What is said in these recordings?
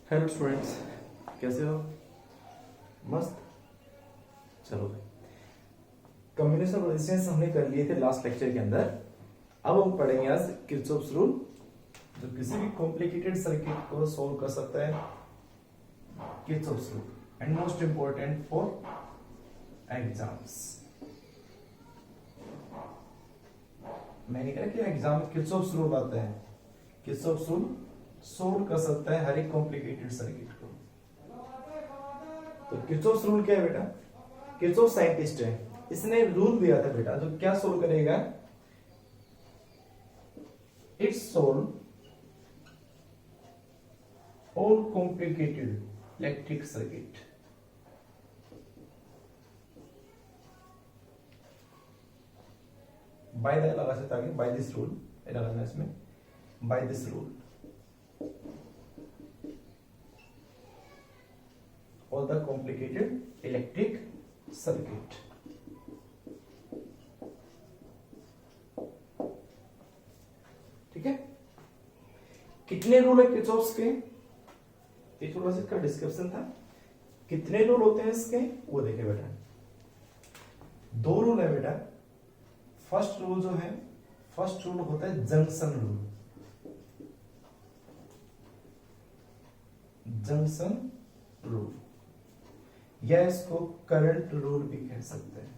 Hello students, कैसे हो? मस्त। चलो भाई, कम्बिनेशन ऑफ रेजिस्टेंस हमने कर लिए थे लास्ट लेक्चर के अंदर। अब हम पढ़ेंगे आज किरचॉफ्स रूल, जो किसी भी कॉम्प्लिकेटेड सर्किट को सॉल्व कर सकता है। Kirchhoff's rule and most important for exams. मैंने कहा कि एग्जाम में किरचॉफ्स रूल आता है। किरचॉफ्स रूल सोल्व कर सकता है हर एक कॉम्प्लिकेटेड सर्किट को। तो किरचॉफ्स रूल क्या है बेटा? किरचॉफ साइंटिस्ट है, इसने रूल दिया था बेटा, जो क्या सोल्व करेगा? It solve all complicated electric circuit. By the लगा सकता है, बाय दिस रूल लगाना इसमें, by this rule all the complicated electric circuit। ठीक है, कितने रूल है किरचॉफ्स के? ये थोड़ा सा इसका डिस्क्रिप्शन था। कितने रूल होते हैं इसके वो देखे बेटा। दो रूल है बेटा। फर्स्ट रूल जो है, फर्स्ट रूल होता है जंक्शन रूल। जंक्शन रूल या इसको करंट रूल भी कह सकते हैं।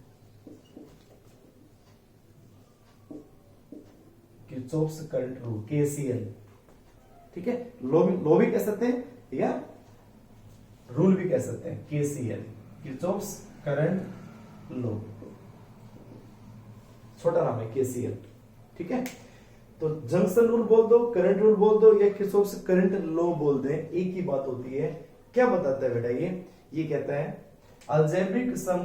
Kirchhoff's current rule, KCL. ठीक है, लो भी कह सकते हैं या रूल भी कह सकते हैं, केसीएल, किरचॉफ्स करंट लो। छोटा नाम है केसीएल। ठीक है, तो जंक्शन रूल बोल दो, करंट रूल बोल दो, या किरचॉफ्स करंट लो बोल दें, एक ही बात होती है। क्या बताता है बेटा ये कहता है algebraic sum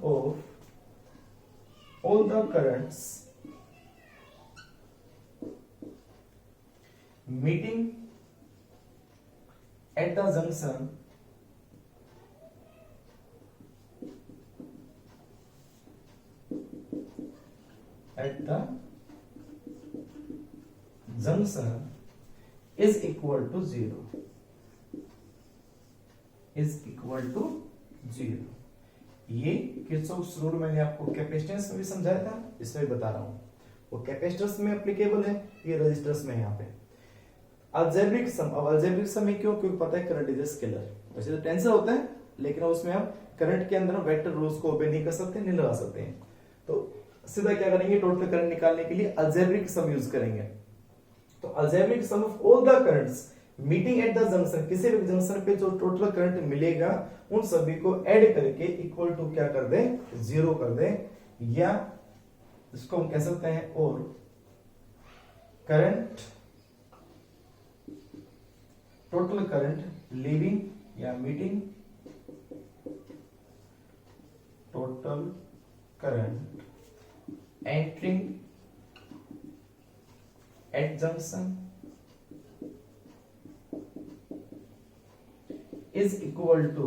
of all the currents meeting at the junction is equal to 0। ये किरचॉफ्स रूल मैंने आपको कैपेसिटेंस में भी समझाया था, इसमें भी बता रहा हूं। वो कैपेसिटर्स में एप्लीकेबल है, ये रेजिस्टर्स में है। यहाँ पे अलजेब्रिक सम, अब अलजेब्रिक सम में क्योंकि पता है करंट इज स्केलर। वैसे तो टेंसर होता है, लेकिन उसमें हम करंट के अंदर वेक्टर रूल्स को ओबे नहीं कर सकते, नहीं लगा सकते हैं। तो सीधा क्या करेंगे, टोटल करंट निकालने के लिए अलजेब्रिक सम यूज करेंगे। तो algebraic sum of all the currents meeting at the junction, किसी भी जंक्शन पे जो टोटल करंट मिलेगा उन सभी को ऐड करके इक्वल टू क्या कर दे, 0 कर दे। या इसको हम कह सकते हैं और करंट, टोटल करंट लीविंग या meeting, total current entering at junction is equal to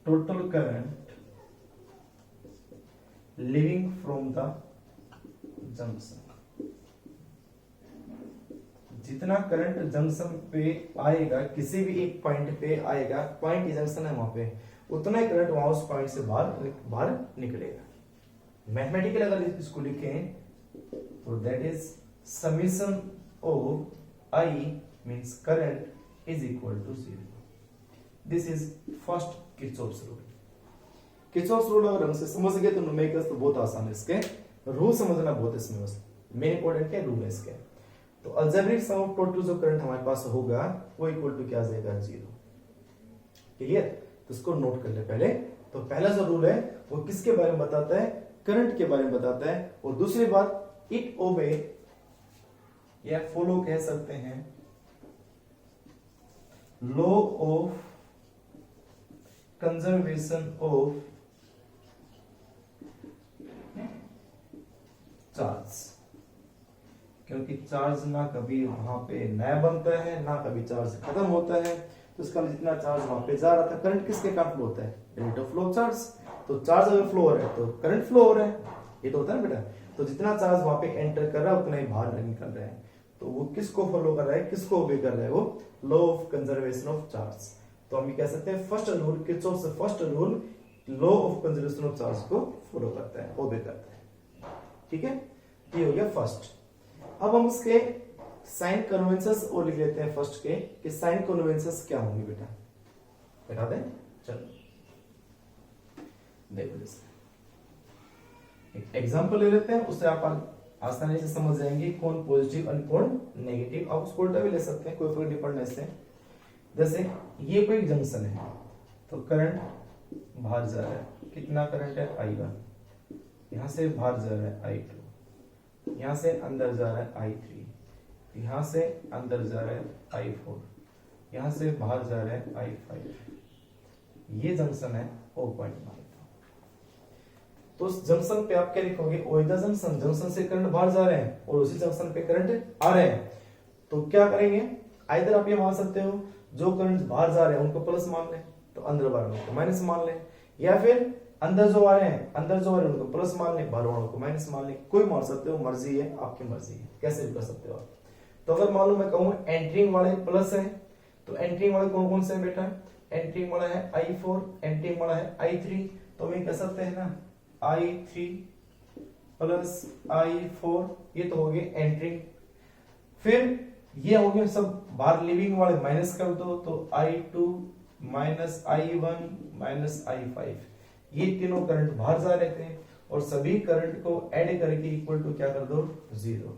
total current leaving from the junction। जितना करंट जंक्शन पे आएगा, किसी भी एक पॉइंट पे आएगा, पॉइंट जंक्शन है वहां पे, उतना ही करंट वहां उस पॉइंट से बाहर निकलेगा। मैथमेटिकल अगर इसको लिखें तो that is summation of I means current is equal to 0। This is first Kirchhoff's rule. Kirchhoff's rule अगर हमसे समझ गए तो न्यूमेरिकल्स तो बहुत आसान है, इसके रूल समझना बहुत इसमें बस मेन इंपॉर्टेंट क्या रूल है इसके। तो अलजेब्रिक सम ऑफ टोटल जो करंट हमारे पास होगा वो इक्वल टू क्या आ जाएगा, 0। क्लियर? तो इसको नोट कर ले पहले। तो पहला जो रूल है वो किसके बारे में बताता है, करंट के बारे में बताता है। और दूसरी बात, इट ओबे या फॉलो कह सकते हैं law of conservation of charge, क्योंकि चार्ज ना कभी वहां पे नया बनता है ना कभी चार्ज खत्म होता है। तो इसका जितना चार्ज वहां पे जा रहा था, करंट किसके कारण फ्लो होता है, rate of flow of charge. तो चार्ज अगर फ्लो हो रहा है तो करंट फ्लो हो रहा है। ये तो होता है ना बेटा। तो जितना चार्ज वहां पे एंटर कर रहा है उतना ही बाहर निकल रहा है। तो वो किसको फॉलो कर रहा है, किसको ओबे कर रहा है, वो law of conservation of charge. तो हम ये कह सकते हैं फर्स्ट रूल, किरचॉफ से first rule law of conservation of charge को फॉलो करता है, ओबे करता है। ठीक है, ये हो गया फर्स्ट। अब हम इसके साइन कन्वेंशंस और लिख लेते हैं फर्स्ट के, कि साइन कन्वेंशंस क्या होंगे बेटा, बता दें। चलो देखो, जैसे एक एग्जांपल ले लेते हैं, उससे आप आसानी से समझ जाएंगे कौन पॉजिटिव और कौन नेगेटिव। आप उसको उल्टा भी ले सकते हैं, कोई फर्क नहीं पड़ना इससे। जैसे ये कोई जंक्शन है, तो करंट बाहर जा रहा है, कितना करंट है I1, यहां से बाहर जा रहा है I2, यहां से अंदर जा रहा है I3, यहां से अंदर जा रहा है I4, यहां से बाहर जा रहा है I5। ये जंक्शन है O पॉइंट मान लो। तो उस जंक्शन पे आप क्या लिखोगे, ओ द जंक्शन, जंक्शन से करंट बाहर जा रहे हैं और उसी जंक्शन पे करंट आ रहे हैं। तो क्या करेंगे, आइदर आप ये मान सकते हो जो करंट बाहर जा रहे हैं उनको प्लस मान लें, तो अंदर वालों को माइनस मान लें, या फिर अंदर जो आ रहे हैं, अंदर जो आ रहे हैं उनको प्लस मान लें, बाहर वालों को माइनस मान लें। कोई मान सकते हो, मर्जी है, आपकी मर्जी है, कैसे भी कर सकते हो आप। तो अगर मान लो मैं कहूं एंट्रिंग वाले प्लस है, तो एंट्रिंग वाले कौन कौन से हैं बेटा, एंट्रिंग वाला है I4, एंट्रिंग वाला है I3। तो हम ये कह सकते हैं ना I3 प्लस I4, ये तो हो गए एंट्रिंग। फिर ये हो गए सब बाहर लिविंग वाले, माइनस कर दो, तो I2 minus I1 minus I5। ये तीनों करंट बाहर जा रहे थे और सभी करंट को ऐड करके इक्वल टू क्या कर दो, 0।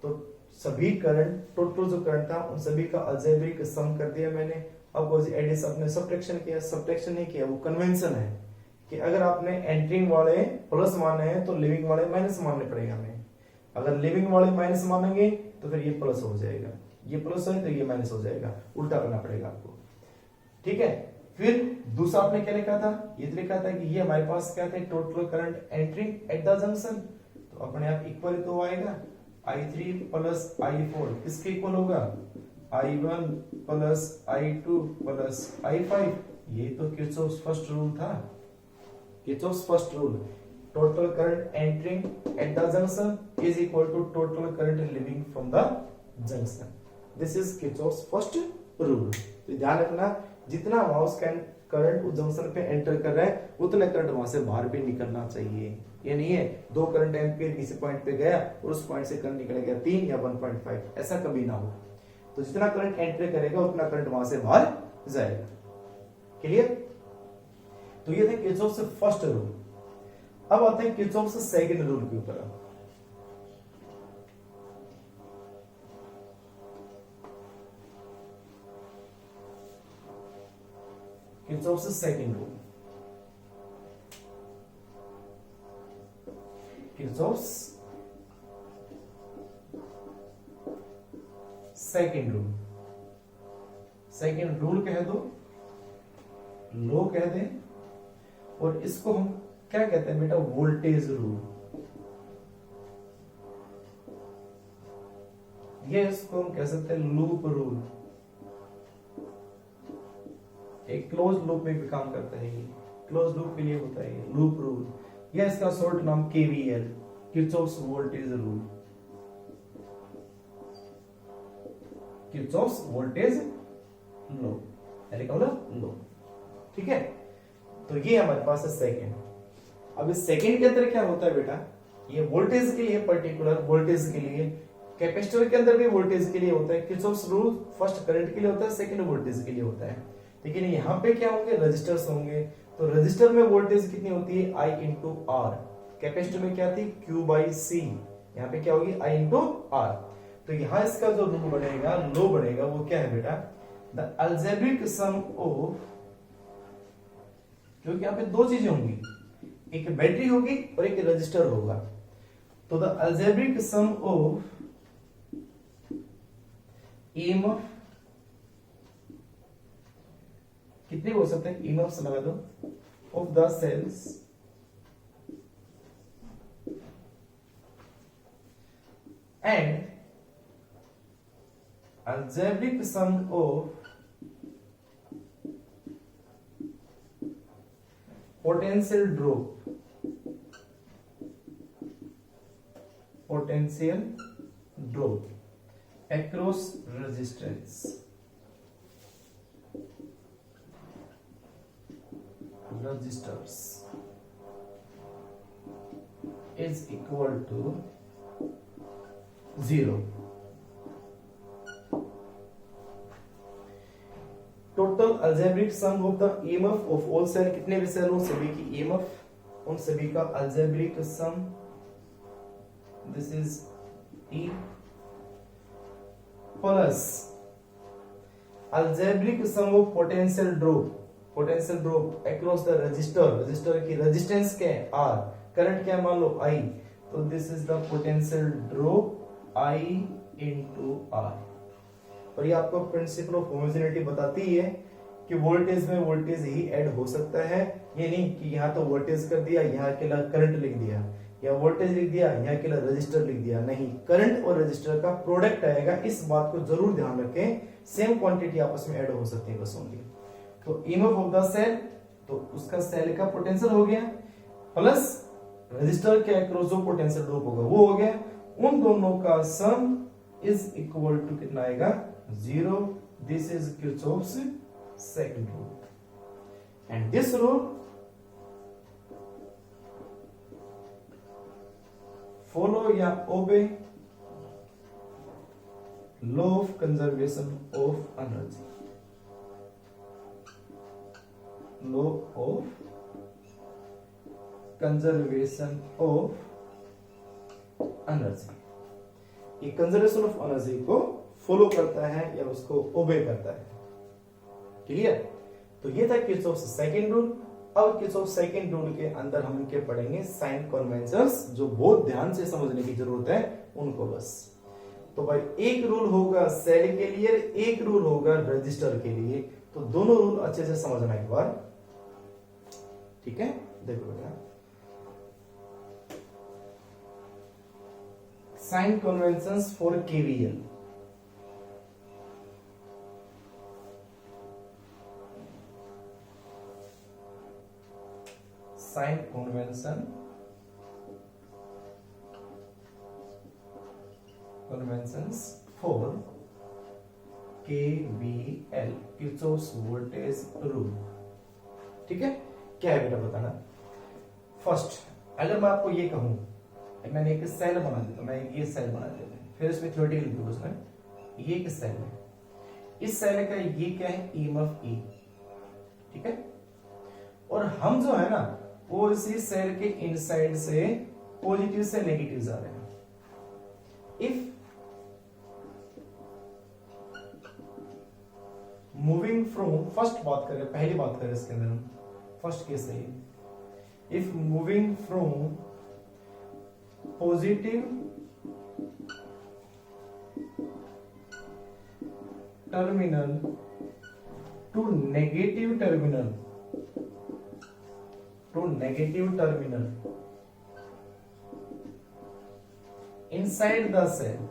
तो सभी करंट, टोटल जो करंट था उन सभी का अलजेब्रिक सम कर दिया मैंने। अब एडिशन, अपने सब्ट्रैक्शन किया, सब्ट्रैक्शन नहीं किया, वो कन्वेंशन है कि अगर आपने एंट्रिंग वाले प्लस माने हैं तो लिविंग वाले माइनस मानने पड़ेगा हमें। अगर लिविंग वाले माइनस मानेंगे तो फिर ये प्लस हो जाएगा, ये प्लस है तो ये माइनस हो जाएगा, उल्टा करना पड़ेगा आपको। ठीक है, फिर दूसरा आपने क्या लिखा था, ये लिखा था कि ये हमारे पास क्या थे, total current entering eight the junction. तो अपने आप इक्वल तो आएगा I3 प्लस I4 किसके इक्वल होगा, I1 plus I2 plus I5। ये तो किरचॉफ्स फर्स्ट रूल था, Kirchhoff's first rule, total current entering at the junction is equal to total current leaving from the junction. This is Kirchhoff's first rule. तो ध्यान रखना, जितना माउस current उस junction पे एंटर कर रहा है उतने करंट वहां से बाहर भी निकलना चाहिए। ये नहीं है 2 करंट एम्पियर किसी पॉइंट पे गया और उस पॉइंट से करंट निकल गया 3 या 1.5, ऐसा कभी ना हो। तो जितना करंट एंटर करेगा उतना करंट वहां से बाहर जाएगा। क्लियर? तो ये थे किरचॉफ से फर्स्ट रूल। अब आते हैं किरचॉफ से सेकंड रूल के ऊपर। किरचॉफ से second rule, Kirchhoff second rule, second rule कह दो, लो कह दे, और इसको हम क्या कहते हैं बेटा, वोल्टेज रूल। ये इसको हम कह सकते हैं लूप रूल। एक क्लोज लूप में भी काम करता है, ये क्लोज लूप के लिए होता है ये लूप रूल, या इसका शॉर्ट नाम KVL, Kirchhoff's voltage rule, Kirchhoff's voltage law, law. ठीक है, तो ये हमारे पास है सेकंड। अब इस सेकंड के अंदर क्या होता है बेटा, ये वोल्टेज के लिए, पर्टिकुलर वोल्टेज के लिए, कैपेसिटर के अंदर भी वोल्टेज के लिए होता है। किरचॉफ्स रूल फर्स्ट करंट के लिए होता है, सेकंड वोल्टेज के लिए होता है। लेकिन यहाँ पे क्या होंगे, रजिस्टर्स होंगे। तो रजिस्टर में वोल्टेज कितनी होती है, I इंटू R। कैपेसिटर में क्या थी, Q/C। यहाँ पे क्या होगी, I इंटू R। तो यहाँ इसका जो रूल बनेगा, लो बनेगा, वो क्या है बेटा, द अलजेब्रिक सम ऑफ, क्योंकि यहाँ पे 2 चीजें होंगी, एक बैटरी होगी और एक रजिस्टर होगा। तो the algebraic sum of EMF, कितने हो सकते हैं, EMF लगा दो, of the cells and algebraic sum of potential drop potential drop across resistors is equal to 0. Total algebraic sum of the EMF of all cell, कितने भी cell हो सभी की ईएमएफ उन सभी का algebraic sum, this is E plus algebraic sum of potential drop across the register की resistance क्या है आर, करंट क्या मान लो आई, तो this is the potential drop I into R. और ये आपको प्रिंसिपल ऑफ होमोजेनिटी बताती है कि वोल्टेज में वोल्टेज ही ऐड हो सकता है, ये नहीं कि यहाँ तो वोल्टेज कर दिया यहाँ अकेला करंट लिख दिया, या वोल्टेज लिख दिया यहाँ अकेला रजिस्टर लिख दिया, नहीं, करंट और रजिस्टर का प्रोडक्ट आएगा, इस बात को जरूर ध्यान रखें, सेम क्वांटिटी आपस में ऐड हो सकती है बस ओनली। तो ईएमएफ ऑफ द सेल, तो उसका सेल का पोटेंशियल हो गया प्लस रजिस्टर के अक्रॉस जो पोटेंशियल ड्रॉप होगा वो हो गया, उन दोनों का सम इज इक्वल टू कितना आएगा 0. This is Kirchhoff's second rule, and this rule follow या obey law of conservation of energy, law of conservation of energy। ये कंजर्वेशन ऑफ एनर्जी को फॉलो करता है या उसको ओबे करता है, क्लियर। तो ये था किर्चॉफ्स सेकंड रूल। अब किर्चॉफ सेकंड रूल के अंदर हम इनके पढ़ेंगे साइन कन्वेंशंस, जो बहुत ध्यान से समझने की जरूरत है उनको बस। तो भाई एक रूल होगा सेल के लिए, एक रूल होगा रजिस्टर के लिए, तो दोनों रूल अच्छे से समझना एक बार, ठीक है। देखो बेटा, sign conventions for KVL, sign conventions for KVL, Kirchhoff's voltage rule, ठीक है। क्या है बेटा बताना। फर्स्ट, अगर मैं आपको ये कहूं, मैंने एक सेल बना दिया, मैं ये सेल बना देता हूं, फिर इसमें थ्योरेटिकल लिखो, उसमें ये एक सेल है, इस सेल का ये क्या है ईएमएफ ई, ठीक है। और हम जो है ना वो इसी सेल के इनसाइड से पॉजिटिव से नेगेटिव जा रहे हैं। इफ मूविंग फ्रॉम, फर्स्ट बात करें, पहली बात करें इसके अंदर हम, फर्स्ट केस है, if moving from positive terminal to negative terminal, inside the cell,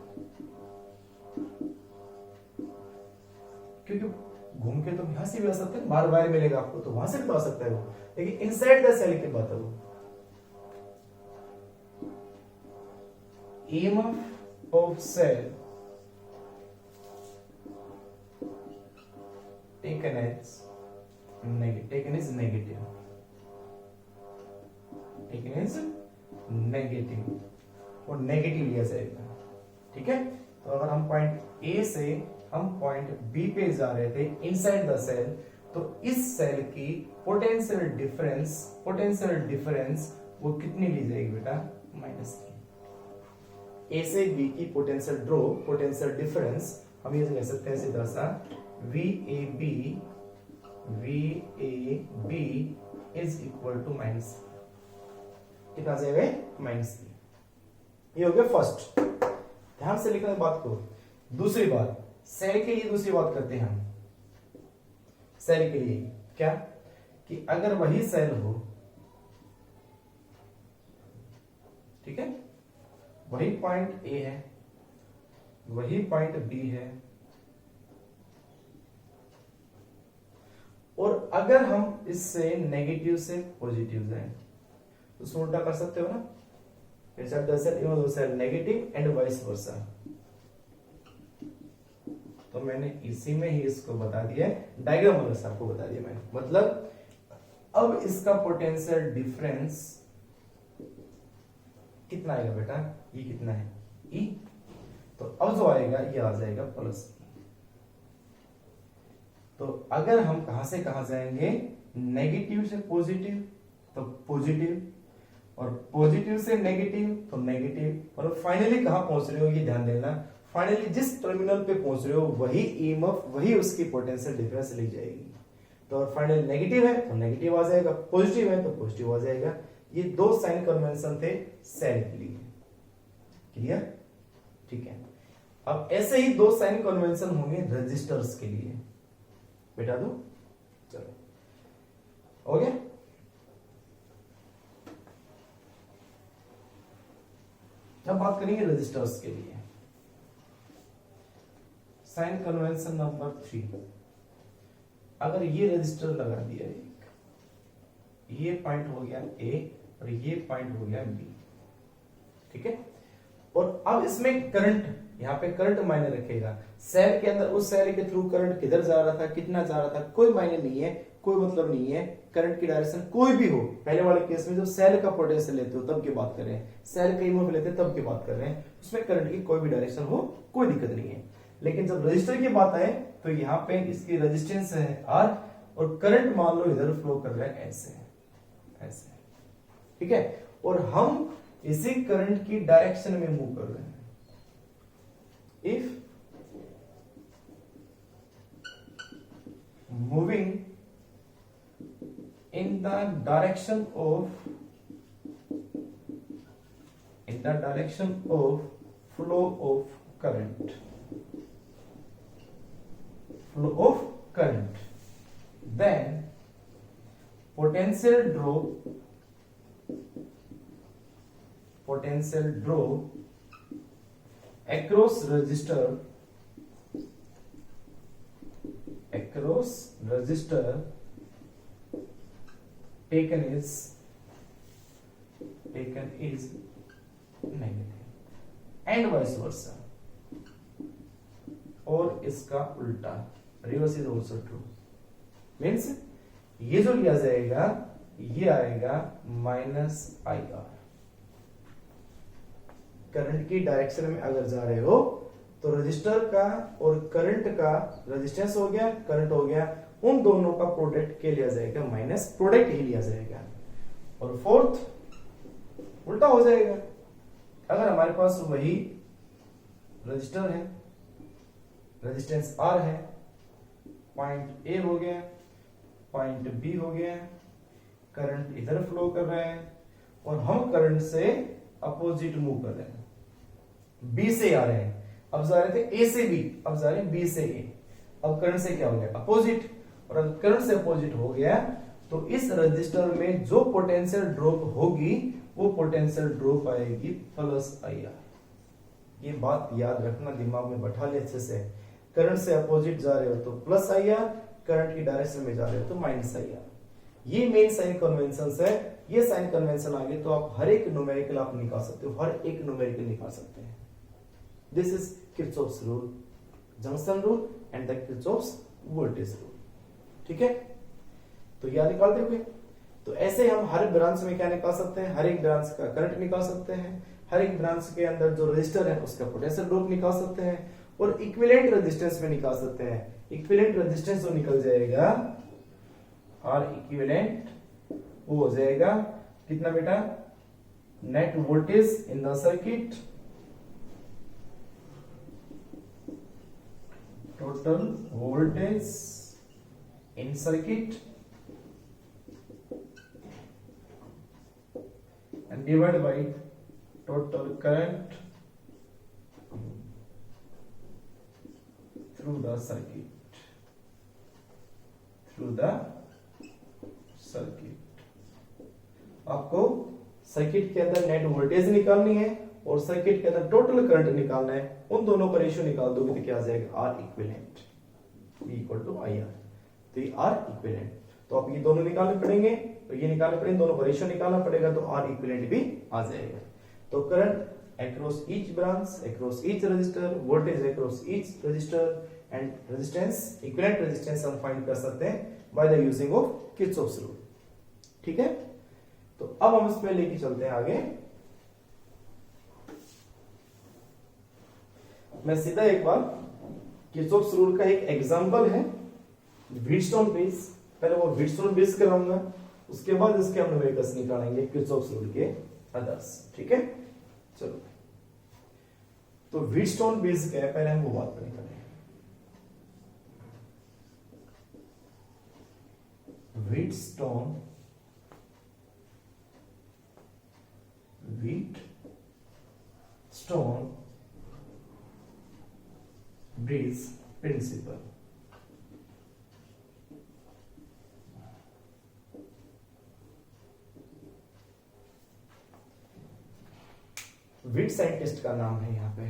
क्योंकि घूम के तो यहां से भी आ सकते हैं, बार बार मिलेगा आपको तो वहां से भी तो आ सकता है वो, लेकिन इनसाइड द सेल की बात है वो। EMF of cell taken as negative और नेगेटिव लिया जाएगा, ठीक है। तो अगर हम पॉइंट ए से हम पॉइंट बी पे जा रहे थे इनसाइड द सेल, तो इस सेल की पोटेंशियल डिफरेंस वो कितनी ली जाएगी बेटा -3। ए से बी की पोटेंशियल ड्रॉप, पोटेंशियल डिफरेंस हम ये कह सकते हैं सीधा सा VAB इज इक्वल टू -3, कितना जाएगा -3। ये हो गया फर्स्ट, ध्यान से लिखना बात को। दूसरी बात, सेल के लिए दूसरी बात करते हैं हम। सेल के लिए क्या, कि अगर वही सेल हो, ठीक है, वही पॉइंट ए है, वही पॉइंट बी है, और अगर हम इससे नेगेटिव से पॉजिटिव जाएं तो उसमें उल्टा कर सकते हो ना, inside the cell even though cell negative and vice versa। तो मैंने इसी में ही इसको बता दिया, डायग्राम वाला से आपको बता दिया मैंने। मतलब अब इसका पोटेंशियल डिफरेंस कितना आएगा बेटा, ये कितना है E, तो अब जो आएगा ये आ जाएगा प्लस। तो अगर हम कहां से कहां जाएंगे, नेगेटिव से पॉजिटिव तो पॉजिटिव, और पॉजिटिव से नेगेटिव तो नेगेटिव, और फाइनली कहां पहुंच रहे हो ये ध्यान देना, फाइनली जिस टर्मिनल पे पहुंच रहे हो वही ईएमएफ, वही उसकी पोटेंशियल डिफरेंस लिख जाएगी। तो फाइनल नेगेटिव है तो नेगेटिव आ जाएगा, पॉजिटिव है तो पॉजिटिव आ जाएगा। ये दो साइन कन्वेंशन थे सेल के लिए, क्लियर, ठीक है। अब ऐसे ही दो साइन कन्वेंशन होंगे रजिस्टर्स के लिए, बेटा दो, चलो हो गया। अब बात करेंगे रजिस्टर्स के लिए, साइन कन्वेंशन नंबर 3। अगर ये रजिस्टर लगा दिया एक, ये पॉइंट हो गया A और ये पॉइंट हो गया B, ठीक है। और अब इसमें करंट, यहाँ पे करंट मायने रखेगा। सेल के अंदर उस सेल के थ्रू करंट किधर जा रहा था, कितना जा रहा था, कोई मायने नहीं है, कोई मतलब नहीं है। करंट की डायरेक्शन कोई भी हो, पहले वाले केस में जब सेल का पोटेंशियल लेते हो तब की बात कर रहे हैं, सेल का ईएमएफ लेते हैं तब की बात कर रहे हैं, उसमें करंट की कोई भी डायरेक्शन हो कोई दिक्कत नहीं है। लेकिन जब रजिस्टर की बात आए तो यहाँ पे इसकी रेजिस्टेंस है R और करंट मान लो इधर फ्लो कर रहा है ऐसे ऐसे, ठीक है। और हम इसी करंट की डायरेक्शन में मूव कर रहे हैं। If moving in the direction of flow of current, then potential drop across resistor taken is negative and vice versa, और इसका उल्टा reverse is also true. Means ये जो लिया जाएगा ये आएगा -IR। करंट की डायरेक्शन में अगर जा रहे हो तो रजिस्टर का और करंट का रेजिस्टेंस हो गया, करंट हो गया, उन दोनों का प्रोडक्ट के लिया जाएगा माइनस, प्रोडक्ट ही लिया जाएगा। और फोर्थ उल्टा हो जाएगा, अगर हमारे पास वही रजिस्टर है, रेजिस्टेंस R है, पॉइंट A हो गया, पॉइंट B हो गया, करंट इधर फ्लो कर रहा है और हम करंट से अपोजिट मूव कर रहे हैं, B से आ रहे हैं, अब जा रहे थे A से B, अब जा रहे हैं B से A, अब करंट से क्या हो गया अपोजिट, और अगर करंट से अपोजिट हो गया तो इस रजिस्टर में जो पोटेंशियल ड्रॉप होगी वो पोटेंशियल ड्रॉप आएगी +IR। ये बात याद रखना, दिमाग में बैठा ले अच्छे से। करंट से अपोजिट जा रहे हो तो +IR, करंट की डायरेक्शन में जा रहे हो तो -IR। ये मेन साइन कन्वेंशन है। ये साइन कन्वेंशन आगे तो आप हर एक न्यूमेरिकल आप निकाल सकते हो, हर एक न्यूमेरिकल निकाल सकते हैं। This is Kirchhoff's rule, junction rule and the Kirchhoff's voltage rule, ठीक है। तो यह निकाल दोगे तो ऐसे हम हर ब्रांच में क्या निकाल सकते हैं, हर एक ब्रांच का करंट निकाल सकते हैं, हर एक ब्रांच के अंदर जो रजिस्टर है उसका पोटेंशियल ड्रॉप निकाल सकते हैं, और इक्विवेलेंट रेजिस्टेंस में निकाल सकते हैं। इक्विवेलेंट रेजिस्टेंस जो निकल जाएगा R इक्विवेलेंट, वो हो जाएगा कितना बेटा, net voltage in the circuit, total voltage in circuit and divided by total current through the circuit, आपको सर्किट के अंदर नेट वोल्टेज निकालनी है और सर्किट के अंदर टोटल करंट निकालना है, उन दोनों का रेशियो निकाल दोगे तो क्या आ जाएगा R इक्विवेलेंट =IR। तो ये R इक्विवेलेंट, तो आप ये दोनों निकालने पड़ेंगे, तो ये निकालने पड़ेंगे, दोनों का रेशियो निकालना पड़ेगा, तो R इक्विवेलेंट भी आ जाएगा। तो current across each branch, across each resistor, voltage across each resistor and resistance, equivalent resistance हम फाइंड कर सकते हैं by the using of Kirchhoff's rule. ठीक है, तो अब हम इसमें लेके चलते हैं आगे। मैं सीधा एक बार Kirchhoff's rule का एक एग्जांपल है व्हीटस्टोन ब्रिज, पहले वो व्हीटस्टोन ब्रिज कराऊंगा, उसके बाद इसके हम न्यूमेरिकल्स निकालेंगे Kirchhoff's रूल के अदर्स। ठीक है, चलो तो व्हीटस्टोन ब्रिज क्या है पहले हम वो बात करेंगे। Wheatstone bridge principle. Wheat scientist का नाम है यहाँ पे,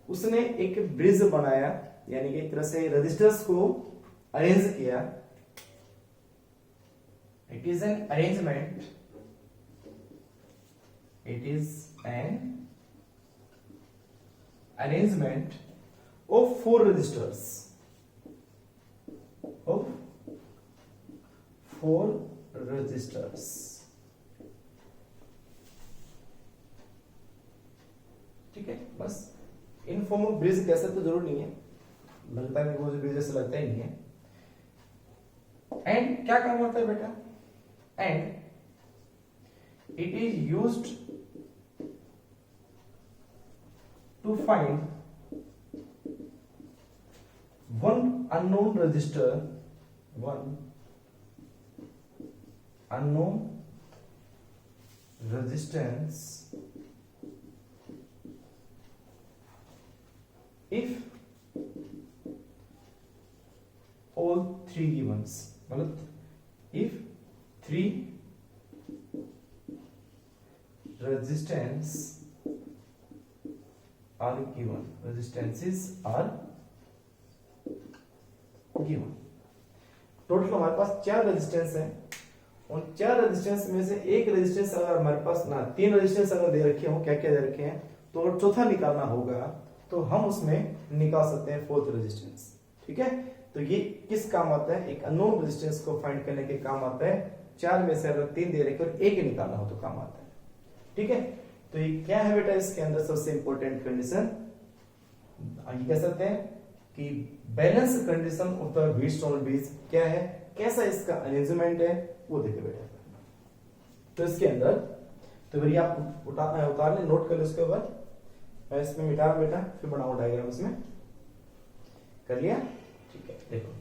उसने एक ब्रिज बनाया, यानी कि एक तरह से रजिस्टर्स को अरेंज किया। It is an arrangement, it is an arrangement of 4 registers, of 4 registers. ठीक है, बस इन फॉर्म ऑफ ब्रिज कह सकते, जरूर नहीं है, लगता है वो ब्रिज से लगता ही नहीं है। एंड क्या काम होता है बेटा, and it is used to find one unknown register, one unknown resistance if all 3 givens, मतलब if 3 resistance are given, resistances are given। Total हमारे पास 4 रेजिस्टेंस है, उन 4 रेजिस्टेंस में से एक रेजिस्टेंस अगर हमारे पास ना 3 रेजिस्टेंस अगर दे रखे हो, क्या क्या दे रखे हैं, तो चौथा निकालना होगा, तो हम उसमें निकाल सकते हैं 4th रेजिस्टेंस। ठीक है, तो ये किस काम आता है, एक अननोन रेजिस्टेंस को फाइंड करने के काम आता है। 4 में से अगर 3 दे रखे और एक ही निकालना हो तो काम आता है। ठीक है, तो ये क्या है बेटा, इसके अंदर सबसे इंपॉर्टेंट कंडीशन ये कह सकते हैं कि balance condition of the Wheatstone bridge क्या है, कैसा इसका अरेंजमेंट है, वो देखो बेटा। तो इसके अंदर तो फिर आप उतार ले, नोट कर ले उसके बाद, मैं इसमें मिटा बेटा, फिर बनाऊं डायग्राम इसमें, कर लिया। ठीक है, देखो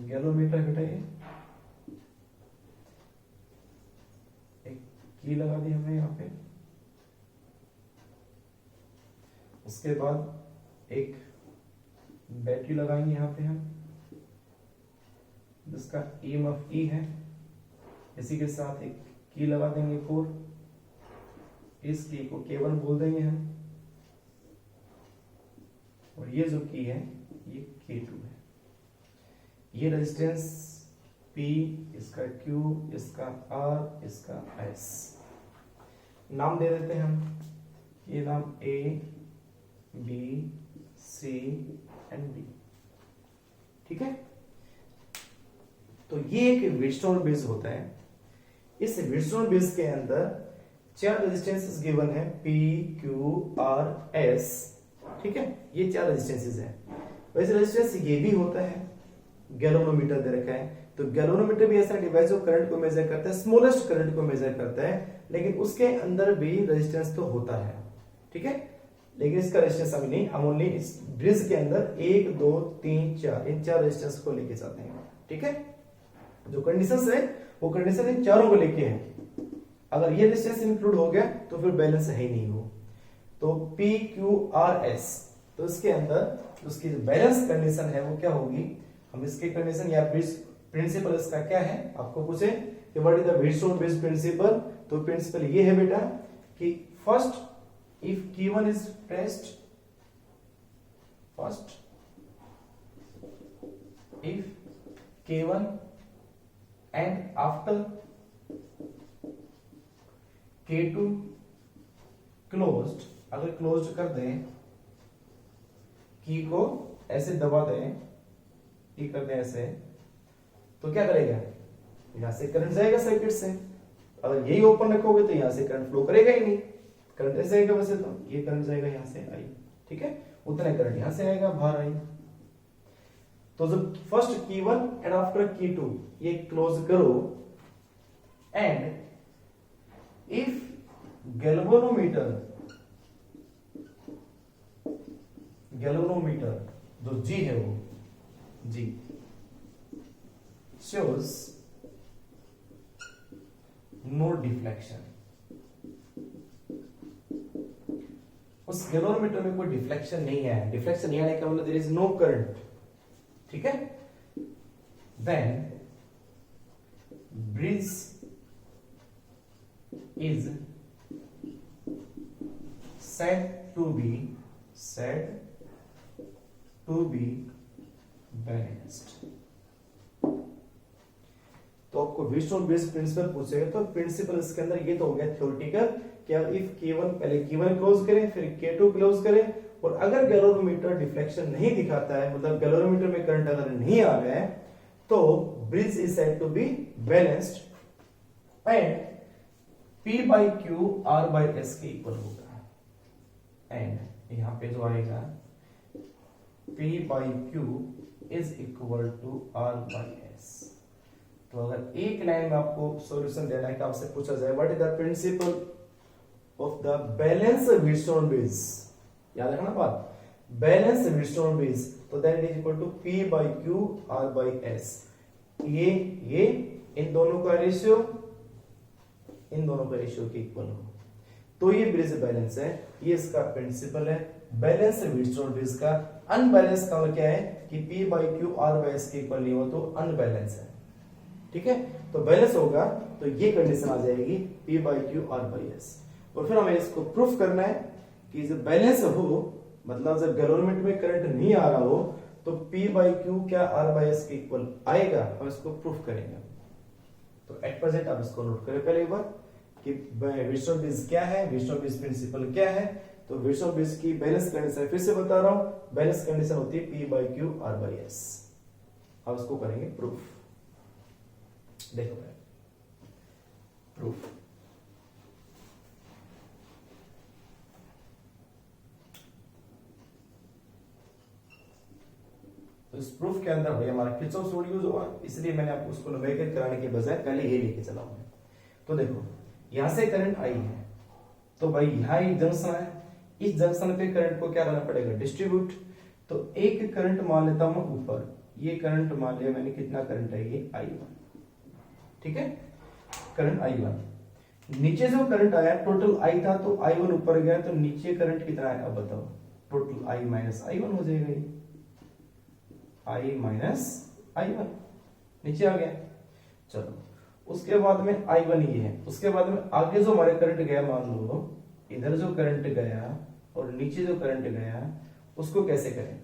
गैलोमीटर बेटा, ये एक की लगा दी हमने यहाँ पे, उसके बाद एक बैटरी लगाएंगे यहाँ पे हम, जिसका EMF E है, इसी के साथ एक की लगा देंगे 4, इस की को K1 बोल देंगे हम, और ये जो की है ये K2 है। ये रेजिस्टेंस P, इसका Q, इसका R, इसका S, नाम दे देते हैं हम, ये नाम A, B, C and D। ठीक है, तो ये एक व्हीटस्टोन ब्रिज होता है। इस व्हीटस्टोन ब्रिज के अंदर 4 रेजिस्टेंसेस गिवन है, P, Q, R, S। ठीक है, ये 4 रेजिस्टेंसेस हैं। वैसे रेजिस्टेंस ये भी होता है, गैल्वेनोमीटर दे रखा है, तो गैल्वेनोमीटर भी ऐसा डिवाइस जो करंट को मेजर करता है, स्मॉलेस्ट करंट को मेजर करता है, लेकिन उसके अंदर भी रेजिस्टेंस तो होता है। ठीक है, लेकिन इसका रेजिस्टेंस अभी नहीं, हम ओनली इस ब्रिज के अंदर 1, 2, 3, 4 इन 4 रेजिस्टेंस को लेके चलते हैं। ठीक है, जो कंडीशंस है वो कंडीशन इन चारों को लेके है। अगर ये रेजिस्टेंस इंक्लूड हो गया तो फिर बैलेंस है ही नहीं वो। तो पी क्यू आर एस, तो इसके अंदर उसकी जो बैलेंस कंडीशन है वो क्या होगी, हम इसकी कंडीशन या प्रिंसिपल इसका क्या है, आपको पूछे कि what is the Wheatstone bridge principle, तो प्रिंसिपल ये है बेटा कि first if Q1 is pressed, first if K1 and after K2 closed, अगर क्लोज्ड कर दें, की को ऐसे दबा दें, की कर दें ऐसे, तो क्या करेगा, यहां से करंट जाएगा सर्किट से। अगर यही ओपन रखोगे तो यहां से करंट फ्लो करेगा ही नहीं, करंट ऐसे आएगा, वैसे तो ये करंट जाएगा यहां से आई, ठीक है, उतना करंट यहां से आएगा बाहर आई। तो जब first Q1 and after Q2 ये क्लोज करो, एंड इफ गैल्वेनोमीटर जो G है वो G shows no deflection, उस गैल्वेनोमीटर में कोई डिफ्लेक्शन नहीं है, डिफ्लेक्शन नहीं आने का मतलब देयर इज नो करंट, ठीक है, then bridge is said to be balanced। तो आपको व्हीटस्टोन ब्रिज प्रिंसिपल पूछेगा तो प्रिंसिपल इसके अंदर ये तो हो गया थ्योरेटिकल कि इफ K1 पहले Q1 क्लोज करें फिर K2 क्लोज करें, और अगर गैल्वेनोमीटर डिफ्लेक्शन नहीं दिखाता है, मतलब गैल्वेनोमीटर में करंट अगर नहीं आ रहा है, तो bridge is said to be balanced and P by Q R by S के इक्वल होगा, एंड यहां पे जो आएगा P by Q is equal to R by S। तो अगर एक लाइन में आपको सॉल्यूशन देना है कि आपसे पूछा जाए what is the principle of the balance Wheatstone bridge, याद रखना बात, बैलेंस व्हीटस्टोन ब्रिज, तो that is equal to P by Q R by S। ये इन दोनों का रेशियो के इक्वल हो, तो ये ब्रिज बैलेंस है, ये इसका प्रिंसिपल है। बैलेंस व्हीटस्टोन ब्रिज का अनबैलेंस का मतलब क्या है कि P by Q R by S के इक्वल नहीं हो तो अनबैलेंस है, ठीक है। तो बैलेंस होगा तो ये कंडीशन आ जाएगी P by Q R by S, और फिर हमें इसको प्रूफ करना है कि जब बैलेंस हो, मतलब जब गैल्वेनोमीटर में करंट नहीं आ रहा हो, तो P by Q क्या R by S के इक्वल आएगा, हम इसको प्रूफ करेंगे। तो एट प्रेजेंट आप इसको नोट करें पहले एक बार कि व्हीटस्टोन ब्रिज क्या है, व्हीटस्टोन ब्रिज प्रिंसिपल क्या है। तो व्हीटस्टोन ब्रिज की बैलेंस कंडीशन फिर से बता रहा हूं, बैलेंस कंडीशन होती है P by Q R by S। अब इसको करेंगे प्रूफ, देखो प्रूफ। तो इस प्रूफ के अंदर भाई हमारा किरचॉफ रूल यूज होगा, इसलिए मैंने आपको उसको न्यूमेरिकल कराने के बजाय पहले ये लेके चला हूं। तो देखो यहां से करंट आई है, तो भाई यहां एक जंक्शन है, इस जंक्शन पे करंट को क्या करना पड़ेगा, डिस्ट्रीब्यूट। तो एक करंट मान लेता हूं ऊपर, ये करंट मान लिया मैंने, कितना करंट है ये I1, ठीक है, करंट I1। नीचे जो करंट आया टोटल I था, तो I1 ऊपर गया, तो नीचे करंट कितना है अब बताओ, टोटल I माइनस I1 हो जाएगा, ये I माइनस I1 नीचे आ गया। चलो उसके बाद में I1 ये है, उसके बाद में आगे जो हमारे करंट गया, मान लो इधर जो करंट गया और नीचे जो करंट गया, उसको कैसे करें।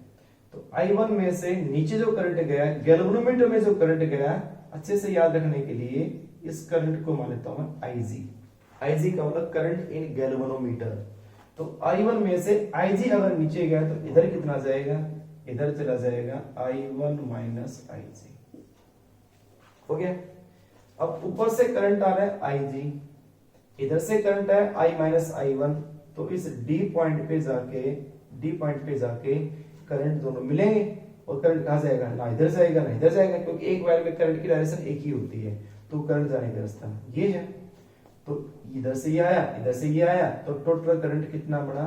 तो I1 में से नीचे जो करंट गया, गैल्वेनोमीटर में जो करंट गया, अच्छे से याद रखने के लिए इस करंट को मान लेता हूं मैं IG का मतलब करंट इन गैल्वेनोमीटर। तो I1 में से IG अगर नीचे गया तो इधर कितना जाएगा, इधर चला जाएगा I1 माइनस IG, हो गया। अब ऊपर से करंट आ रहा है IG, इधर से करंट है I माइनस I1, तो इस D पॉइंट पे जाके करंट दोनों मिलेंगे, और करंट कहां जाएगा, ना इधर जाएगा ना इधर जाएगा, क्योंकि एक वायर में करंट की डायरेक्शन एक ही होती है, तो करंट जाने का रास्ता ये है। तो इधर से ये आया, इधर से ये आया, तो टोटल करंट कितना बड़ा,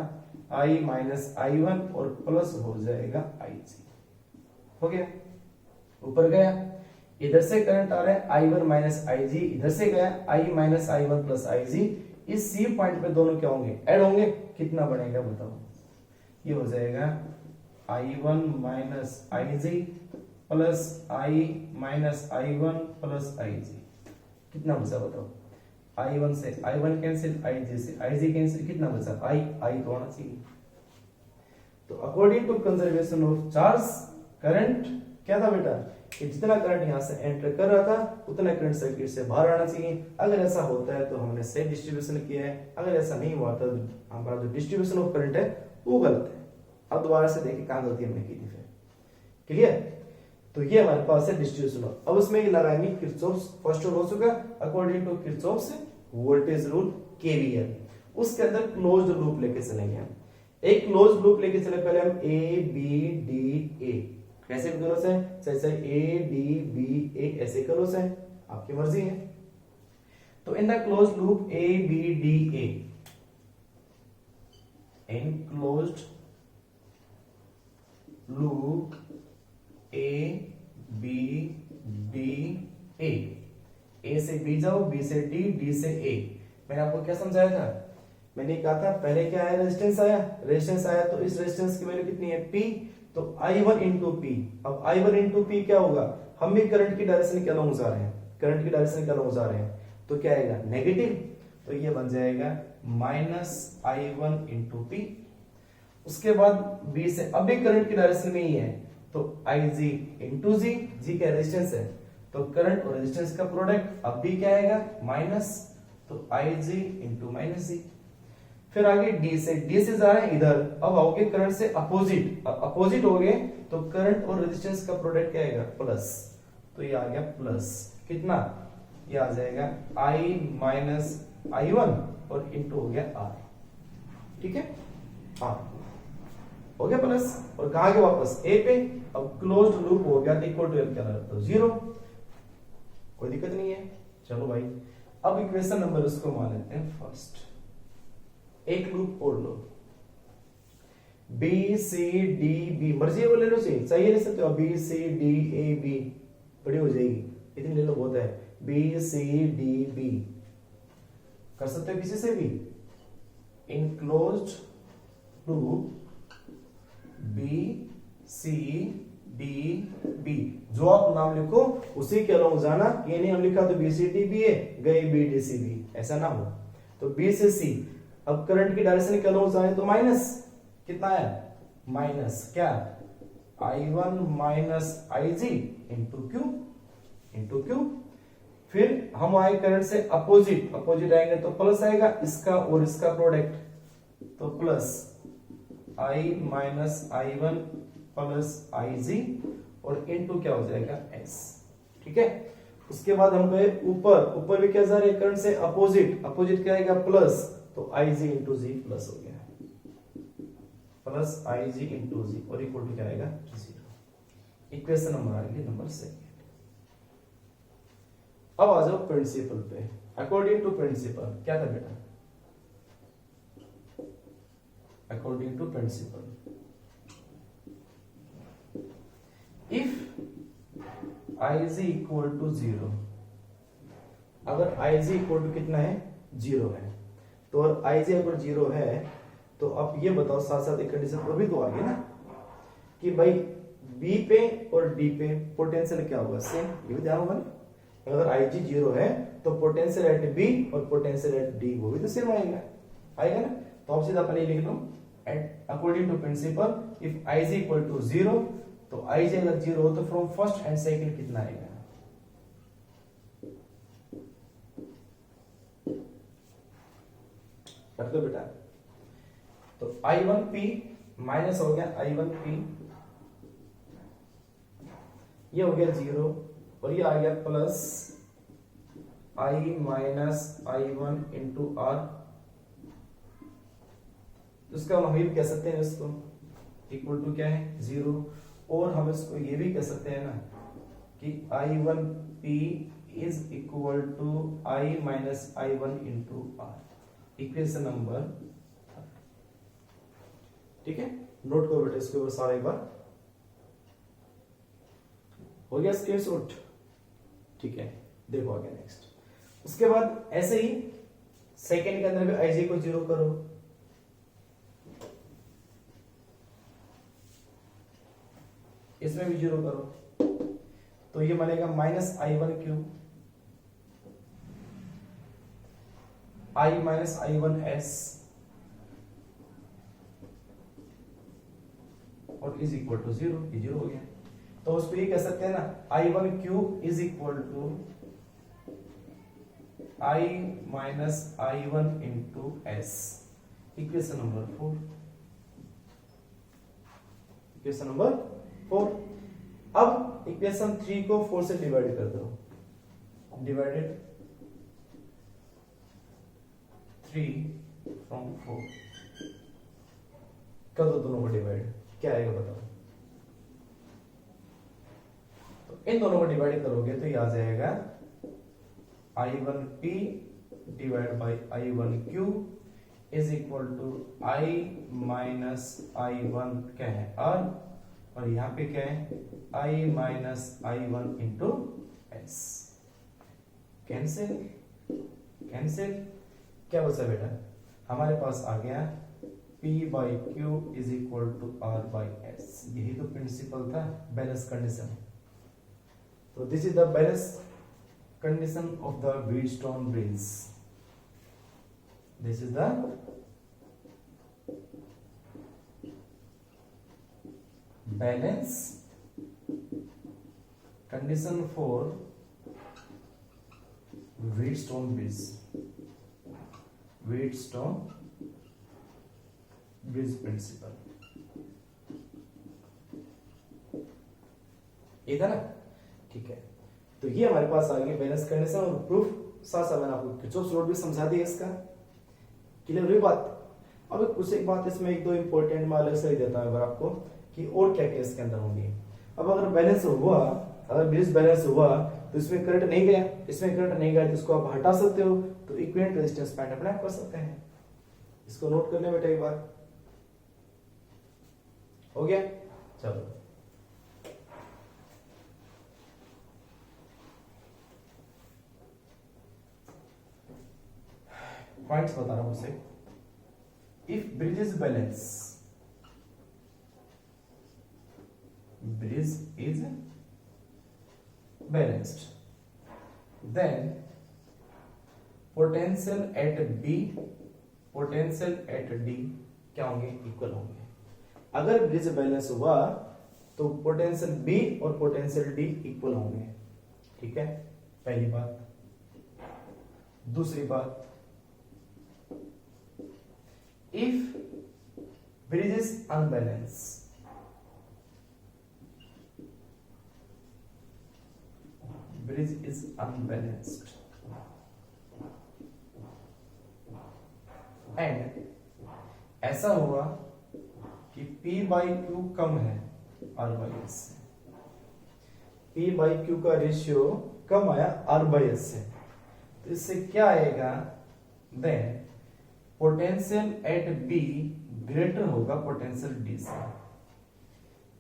I माइनस I1 और प्लस हो जाएगा IG, हो गया। ऊपर गया, इधर से करंट आ रहा है I1 माइनस IG, इधर से गया I minus I1 plus IG। इस C पॉइंट पे दोनों क्या होंगे, ऐड होंगे। कितना बनेगा बताओ, ये हो जाएगा I1 minus IG plus I minus I1 plus IG। कितना बचा बताओ, I1 से I1 कैंसिल, IG से IG कैंसिल, कितना बचा I तो आना चाहिए। तो according to conservation of charge current क्या था बेटा, कि जितना करंट यहां से एंटर कर रहा था उतना करंट सर्किट से बाहर आना चाहिए। अगर ऐसा होता है तो हमने सही डिस्ट्रीब्यूशन किया है, अगर ऐसा नहीं हुआ तो हमारा जो डिस्ट्रीब्यूशन ऑफ करंट है वो गलत है। अब दोबारा से देखिए कहां गलती हमने की थी फिर। क्लियर, तो ये हमारे पास है डिस्ट्रीब्यूशन। अब उसमें ये लगाएंगे किरचॉफ्स फर्स्ट रूल हो चुका, according to Kirchhoff's voltage rule KVL. उसके अंदर क्लोज्ड लूप लेके चलेंगे हम। एक क्लोज लूप लेके चले पहले हम ए बी डी ए, कैसे भी करो से, जैसे ए डी बी ए ऐसे करो से, आपकी मर्जी है। तो in the close loop A B D A, in closed loop A B D A से बी जाओ, बी से डी, डी से ए। मैंने आपको क्या समझाया था, मैंने कहा था पहले क्या आया, रेजिस्टेंस आया, रेजिस्टेंस आया तो इस रेजिस्टेंस की वैल्यू कितनी है P, तो I1 इंटू पी। अब I1 इंटू पी क्या होगा, हम भी करंट की डायरेक्शन के अलॉन्ग जा रहे हैं, करंट की डायरेक्शन के अलॉन्ग जा रहे हैं, तो क्या आएगा नेगेटिव, तो ये बन जाएगा माइनस I1 इंटू पी। उसके बाद B से अब भी करंट की डायरेक्शन में ही है, तो IG इंटू जी, जी क्या रेजिस्टेंस है, तो करंट और रेजिस्टेंस का प्रोडक्ट अब भी क्या आएगा माइनस, तो IG इंटू माइनस जी। फिर आगे डी से जा रहे हैं इधर, अब आओगे करंट से अपोजिट, अपोजिट हो गए तो करंट और रेजिस्टेंस का प्रोडक्ट क्या आएगा प्लस, तो ये आ गया प्लस, कितना, ये आ जाएगा I माइनस I1 और इंटू हो गया R। ठीक है, R हो गया प्लस, और कहा गया वापस ए पे। अब क्लोज्ड लूप हो गया, इक्वल टू क्या लगा, तो जीरो, कोई दिक्कत नहीं है। चलो भाई, अब इक्वेशन नंबर उसको मान लेते हैं फर्स्ट। एक लूप और लो, बी सी डी बी, मर्जी वो ले लो, चाहिए ले सकते हो, B C D A B बड़ी हो जाएगी, इतनी ले लो बहुत है, बी सी डी बी कर सकते हो किसी से भी। In closed loop B C D B, जो आप नाम लिखो उसी के अलॉन्ग जाना, ये नहीं हम लिखा तो बी सी डी बी है गए बी डी सी बी, ऐसा ना हो। तो बी से सी, अब करंट की डायरेक्शन के अलॉन्ग जाए तो माइनस, कितना है माइनस क्या, I1 minus IG into Q. फिर हम आए करंट से अपोजिट, अपोजिट आएंगे तो प्लस आएगा, इसका और इसका प्रोडक्ट, तो plus I minus I1 plus IG और इंटू क्या हो जाएगा S। ठीक है, उसके बाद हम गए ऊपर, ऊपर भी क्या जा रहे हैं करंट से अपोजिट, अपोजिट क्या आएगा प्लस, तो IG इंटू जी प्लस हो गया, प्लस IG इंटू जी और इक्वल टू क्या आएगा जीरो। इक्वेशन नंबर आ गई नंबर सेकंड। अब आ जाओ प्रिंसिपल पे। अकॉर्डिंग टू प्रिंसिपल क्या था बेटा, according to principle if IG equal to zero, अगर IG इक्वल टू कितना है जीरो है, तो और IG अगर जीरो है तो अब ये बताओ साथ साथ एक कंडीशन और भी तो आ गई ना, कि भाई B पे और D पे पोटेंशियल क्या होगा सेम, ये भी ध्यान होगा ना। अगर IG जीरो है तो पोटेंशियल एट B और पोटेंशियल एट D वो भी तो सेम आएगा, आएगा ना। तो अब सीधा अपन ये लिख लो, at according to principle if IG equal to zero, तो IG अगर जीरो हो तो फ्रॉम फर्स्ट एंड सेकंड कितना आएगा, कर दो बेटा। तो I1P माइनस हो गया I1P, ये हो गया जीरो, और ये आ गया plus I minus I1 into R। तो इसका हम ये भी कह सकते हैं इसको इक्वल टू क्या है जीरो, और हम इसको ये भी कह सकते हैं ना कि I1P is equal to I minus I1 into R। Equation number, ठीक है, नोट करो बेटा इसके ऊपर सारा एक बार। हो गया स्क्रीनशॉट, ठीक है, देखो आगे नेक्स्ट। उसके बाद ऐसे ही सेकेंड के अंदर भी आई को 0 करो, इसमें भी 0 करो, तो ये बनेगा -i1q i -i1s और इज इक्वल टू 0, ये 0 हो गया। तो उसको ये कह सकते हैं ना i1q is equal to i -i1 into s, equation number 4, equation number 4। अब इक्वेशन 3 को 4 से डिवाइड कर दो, डिवाइडेड 3 फ्रॉम 4, कर दो दोनों को डिवाइड, क्या आएगा बताओ। तो इन दोनों को डिवाइड करोगे तो ये आ जाएगा i1p divide by i1q is equal to i minus i1 क्या है r, और यहां पे क्या है i minus i1 into s। Cancel cancel, क्या बचा बेटा, हमारे पास आ गया p by Q is equal to r by s। यही तो प्रिंसिपल था बैलेंस कंडीशन। तो this is the balance condition of the Wheatstone bridge. This is the balance condition for Wheatstone bridge, Wheatstone bridge principle, ये था ना, ठीक है। तो ये हमारे पास आ गया बैलेंस कंडीशन और प्रूफ। साथ साथ मैंने आपको किरचॉफ्स लॉ भी समझा दिया इसका, क्लियर हुई बात। अब कुछ एक बात इसमें एक दो इंपॉर्टेंट मैं अलग से देता हूं आपको कि और क्या क्या इसके अंदर होंगी। अब अगर बैलेंस हुआ, अगर ब्रिज बैलेंस हुआ तो इसमें करंट नहीं गया, इसमें करंट नहीं गया तो इसको आप हटा सकते हो, तो इक्विवेलेंट रेजिस्टेंस फाइंड अपने आप कर सकते हैं। इसको नोट कर ले बेटा एक बार, हो गया। चलो पॉइंट्स बता रहा हूं उसे। If bridge is balance, bridge is balanced, then potential at B, potential at D क्या होंगे, इक्वल होंगे। अगर ब्रिज बैलेंस हुआ तो पोटेंशियल बी और पोटेंशियल डी इक्वल होंगे, ठीक है, पहली बात। दूसरी बात, if bridge is unbalance, bridge is unbalanced and ऐसा हुआ कि P बाई क्यू कम है R बाई एस से, P बाई क्यू का रेशियो कम आया R बाई एस से, तो इससे क्या आएगा, then potential at B greater होगा पोटेंशियल D से।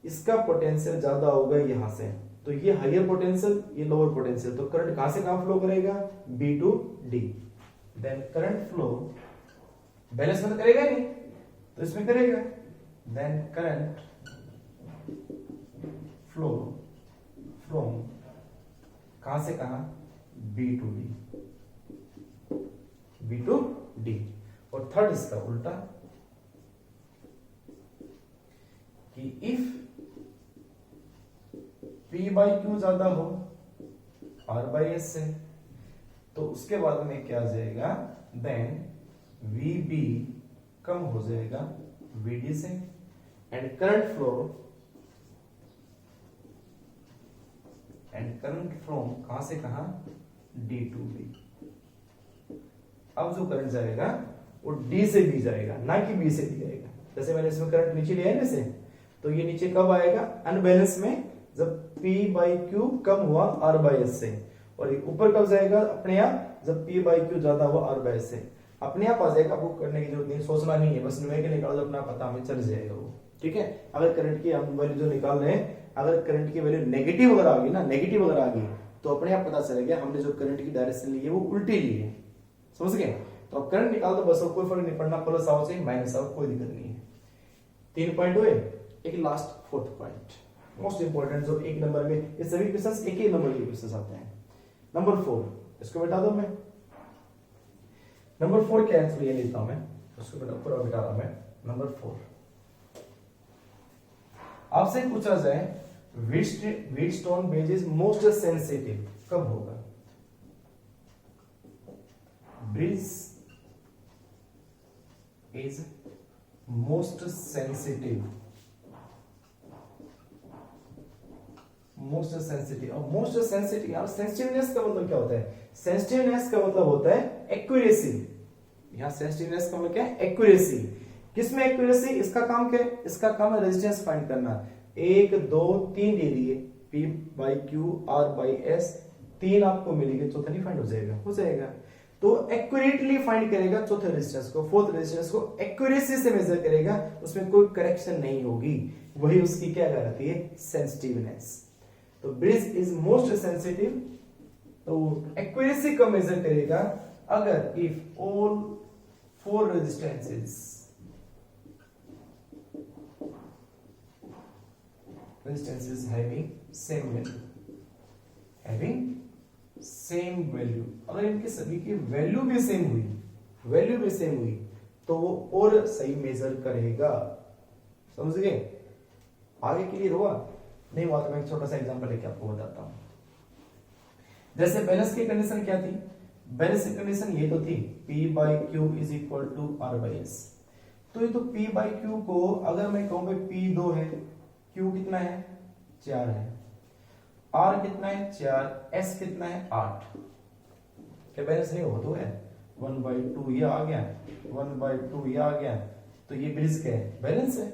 इसका पोटेंशियल ज्यादा होगा यहां से, तो ये हायर पोटेंशियल, ये लोअर पोटेंशियल, तो करंट कहां से कहां फ्लो करेगा, B to D। Then current flow balance में तो करेगा नहीं, तो इसमें करेगा। देन करंट फ्लो फ्रॉम कहां से कहां, B to D, B to D। और थर्ड इसका उल्टा कि इफ P बाई क्यू ज्यादा हो R बाई एस से, तो उसके बाद में क्या आ जाएगा, देन VB कम हो जाएगा VD से एंड करंट फ्लोम कहां से कहां, D टू D। अब जो करंट जाएगा वो D से B जाएगा, ना कि B से B जाएगा। जैसे मैंने इसमें करंट नीचे लिया है जैसे, तो ये नीचे कब आएगा, अनबैलेंस में, जब P बाई क्यू कम हुआ R बाई एस से, और ऊपर कब जाएगा अपने आप, जब P बाई क्यू ज्यादा हुआ R बाई एस से। अपने आप आ जाएगा, आपको करने की जरूरत नहीं, सोचना नहीं है, बस न्यूमेरिकल निकाल दो, अपना पता हमें चल जाएगा वो, ठीक है। अगर करंट की हम वैल्यू जो निकाल रहे हैं, अगर करंट की वैल्यू नेगेटिव अगर आ गई ना, नेगेटिव अगर आ गई, तो अपने आप पता चल गया हमने जो करंट की डायरेक्शन ली है वो उल्टी ली है, समझ गए। तो अब करंट निकाल दो बस, कोई फर्क नहीं पड़ना, प्लस आओ चाहे माइनस आओ कोई दिक्कत नहीं है। 3 पॉइंट हुए, एक last 4th point most important, जो एक नंबर में, ये सभी क्वेश्चंस एक ही नंबर के क्वेश्चंस आते हैं। नंबर 4, इसको बता दो, मैं नंबर 4 क्या आंसर ये लेता हूं मैं, उसको पूरा बिठा रहा मैं। नंबर 4 आपसे पूछा जाए Wheatstone base is most sensitive, कब होगा? Bridge is most sensitive, most sensitive. और मोस्ट सेंसिटिव, यार सेंसिटिवनेस का मतलब क्या होता है? सेंसिटिवनेस का मतलब होता है एक्यूरेसी। यहां सेंसिटिवनेस का मतलब क्या है? एक्यूरेसी। किसमें एक्यूरेसी? इसका काम क्या है? इसका काम है रेजिस्टेंस फाइंड करना। 1 2 3 दे दिए, P by Q R by S, 3 आपको मिलेगी, चौथा नहीं फाइंड हो जाएगा? हो जाएगा। तो एक्यूरेटली फाइंड करेगा चौथे रेजिस्टेंस को, फोर्थ रेजिस्टेंस को एक्यूरेसी से मेजर करेगा, उसमें कोई करेक्शन नहीं होगी, वही उसकी क्या कहलाती है? सेंसिटिवनेस। तो ब्रिज इज मोस्ट सेंसिटिव, तो एक्यूरेसी का मेजर करेगा अगर if all 4 resistances having same value, अगर इनके सभी की वैल्यू भी सेम हुई, तो वो और सही मेजर करेगा, समझ गए? आगे क्लियर हुआ? नहीं हुआ तो मैं एक छोटा सा एग्जांपल लेके आपको बताता हूं। जैसे बैलेंस की कंडीशन क्या थी? बैलेंस की कंडीशन ये तो थी P by Q is equal to R by S। तो ये तो P by Q को अगर मैं कहूं P2 है, Q कितना है? 4 है, R कितना है? 4, S कितना है? 8। क्या बैलेंस नहीं हो? तो है 1/2 ये आ गया, 1/2 ये आ गया, तो ये ब्रिज क्या है? बैलेंस है,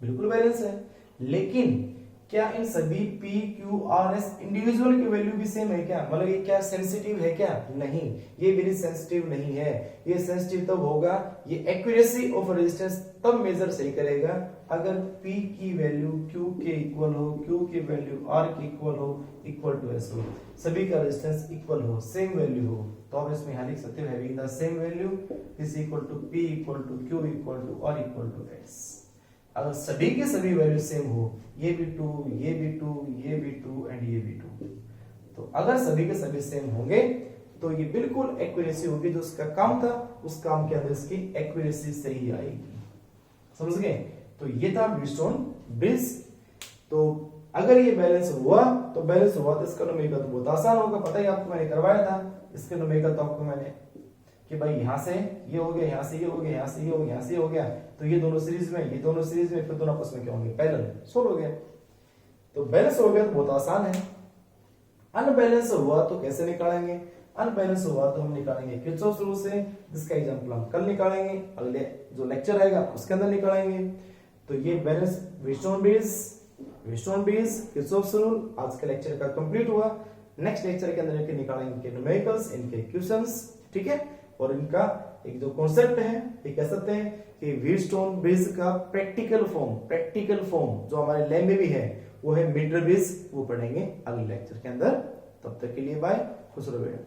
बिल्कुल बैलेंस है। लेकिन क्या इन सभी P Q R S individual की वैल्यू भी सेम है क्या? मतलब ये क्या सेंसिटिव है क्या? नहीं, ये ब्रिज सेंसिटिव नहीं है। ये सेंसिटिव तब होगा, ये एक्यूरेसी ऑफ रेजिस्टेंस तब मेजर सही करेगा अगर P की वैल्यू Q के इक्वल हो, Q की वैल्यू R के इक्वल हो, इक्वल टू S हो, सभी का रेजिस्टेंस इक्वल हो, सेम वैल्यू हो। तो आप इसमें यहां लिख सकते हो having the same value is equal to P equal to Q equal to R equal to S। अगर सभी के सभी वैल्यू सेम हो, ये भी 2, ये भी 2, ये भी 2 एंड ये भी 2, तो अगर सभी के सभी सेम होंगे तो ये बिल्कुल एक्यूरेसी होगी, जो उसका काम था उस काम के अंदर इसकी एक्यूरेसी सही आएगी, समझ गए? तो ये था व्हीटस्टोन ब्रिज। तो अगर ये बैलेंस हुआ तो इसका न्यूमेरिकल तो बहुत आसान होगा, पता ही आपको मैंने करवाया था। इसके न्यूमेरिकल तो आपको मैंने कि भाई यहां से ये हो गया, यहां से ये हो गया, यहां से ये हो गया, यहां से ये हो गया, तो ये दोनों सीरीज में, ये दोनों सीरीज में, फिर दोनों आपस में क्या होंगे? पैरेलल। सोल्व हो गया। तो बैलेंस हो गया तो बहुत आसान है। अनबैलेंस हुआ तो कैसे निकालेंगे? अनबैलेंस हुआ तो हम निकालेंगे किरचॉफ रूल से, जिसका एग्जांपल हम कल निकालेंगे, अगले जो लेक्चर आएगा उसके अंदर निकालेंगे। तो ये balance Wheatstone bridge Kirchhoff rule आज के लेक्चर का कंप्लीट हुआ। नेक्स्ट लेक्चर के अंदर इनके निकालेंगे न्यूमेरिकल्स, इनके क्वेश्चंस, ठीक है? और इनका एक जो कॉन्सेप्ट है ये कह सकते हैं कि व्हीटस्टोन ब्रिज का प्रैक्टिकल फॉर्म जो हमारे लैब में भी है वो है मीटर ब्रिज, वो पढ़ेंगे अगले लेक्चर के अंदर। तब तक के लिए बाय, खुश रहो बेटा।